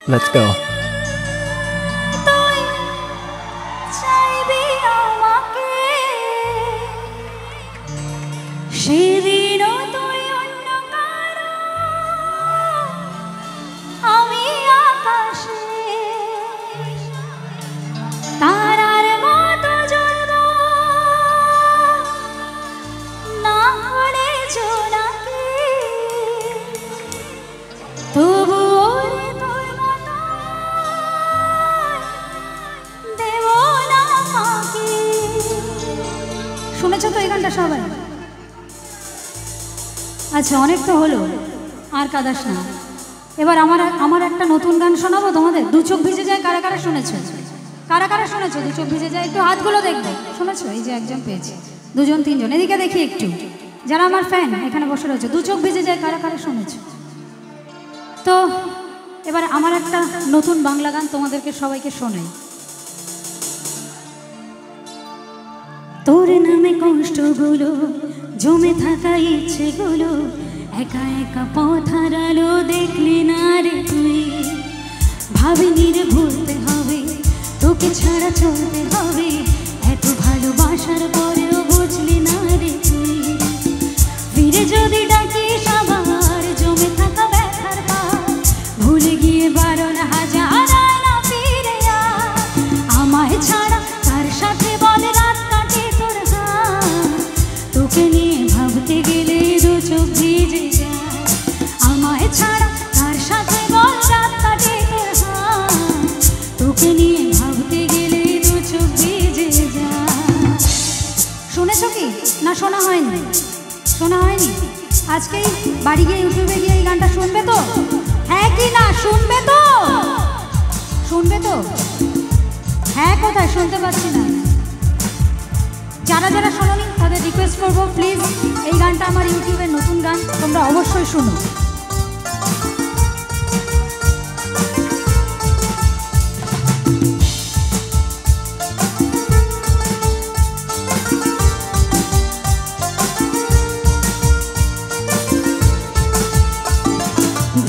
Let's go. শুনেছো তো এই গানটা সবাই? আচ্ছা, অনেক তো হলো, আর কাদাস না। এবার আমার একটা নতুন গান শোনাবো তোমাদের। দু চোখ ভিজে যায় কারা কারা শুনেছো? কারা কারা শুনেছো দু চোখ ভিজে যায়? একটু হাতগুলো দেখবে। শুনেছো? এই যে একজন পেয়েছে, দুজন তিনজন, এদিকে দেখি একটু। যারা আমার ফ্যান এখানে বসে রয়েছে, দু চোখ ভিজে যায় কারা কারা শুনেছো? তো এবার আমার একটা নতুন বাংলা গান তোমাদেরকে সবাইকে শোনাই। তোর নামে কষ্টগুলো জমে থাকা ইচ্ছেগুলো একা একা পথ হারালো দেখলি না রে তুই। ভাবিনি রে ভুলতে হবে, তোকে ছাড়া চলতে হবে, এত ভালোবাসার পরেও বুঝলি না রে তুই। ফিরে যদি ডাকিস আবার জমে থাকা ব্যথার পার, ভুলে গিয়ে 12,000 আয়না ফিরে আয়। আমায় ছাড়া তার সাথে বলে রাত কাটে তোর হাত, তোকে নিয়ে ভাবতে গেলে দু চোখ ভিজে যায়। আমায় ছাড়া তার সাথে বল রাত কাটে তোর হাত, তোকে নিয়ে ভাবতে গেলে দু চোখ ভিজে যায়। শুনেছো কি না? শোনা হয়নি? শোনা হয়নি? আজকেই বাড়ি গিয়ে ইউটিউবে গিয়ে এই গানটা শুনবে তো? হ্যাঁ কি না? শুনবে তো? শুনবে তো? হ্যাঁ কোথায়? শুনতে পাচ্ছি না। যারা যারা শোনোনি তাদের রিকোয়েস্ট করবো, প্লিজ এই গানটা আমার ইউটিউবের নতুন গান, তোমরা অবশ্যই শুনো।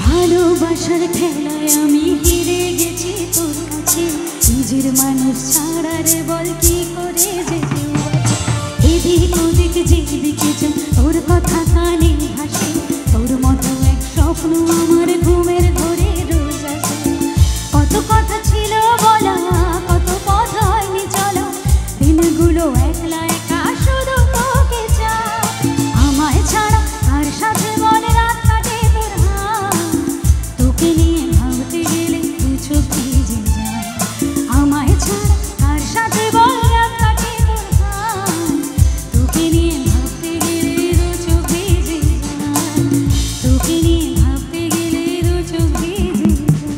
ভালোবাসার খেলায় আমি হেরে গেছি তোর কাছে, নিজের মানুষ ছাড়া রে বল কি করে যেতে। এদিক ওদিক যেদিকে যাই তোর কথা কানে ভাসে, তোর মতো এক স্বপ্ন আমার ঘুমের ঘরে রোজ আসে। কত কথা ছিল বলা, কত পথ হয়নি চলা, দিনগুলো একলা একা শুধু তোকে চাই। আমায় ছাড়া তার সাথে বলে রাত কাটে তোর হাত, তোকে নিয়ে ভাবতে গেলে দু চোখ ভিজে যায়। আমায় ছাড়া তার সাথে বলে রাত কাটে তোর হাত, তোকে নিয়ে ভাবতে গেলে দু চোখ ভিজে যায়। তোকে নিয়ে ভাবতে গেলে দু চোখ ভিজে যায়।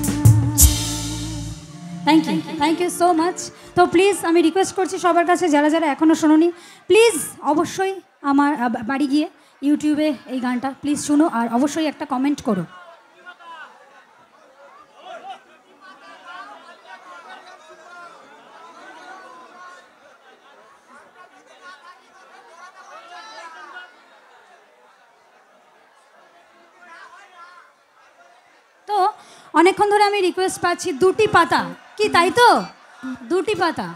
Thank you so much. তো প্লিজ আমি রিকোয়েস্ট করছি সবার কাছে, যারা যারা এখনও শোনোনি, প্লিজ অবশ্যই আমার বাড়ি গিয়ে ইউটিউবে এই গানটা প্লিজ শুনো, আর অবশ্যই একটা কমেন্ট করো। তো অনেকক্ষণ ধরে আমি রিকোয়েস্ট পাচ্ছি দুটি পাতা, কি তাই তো? দুটি পাতা।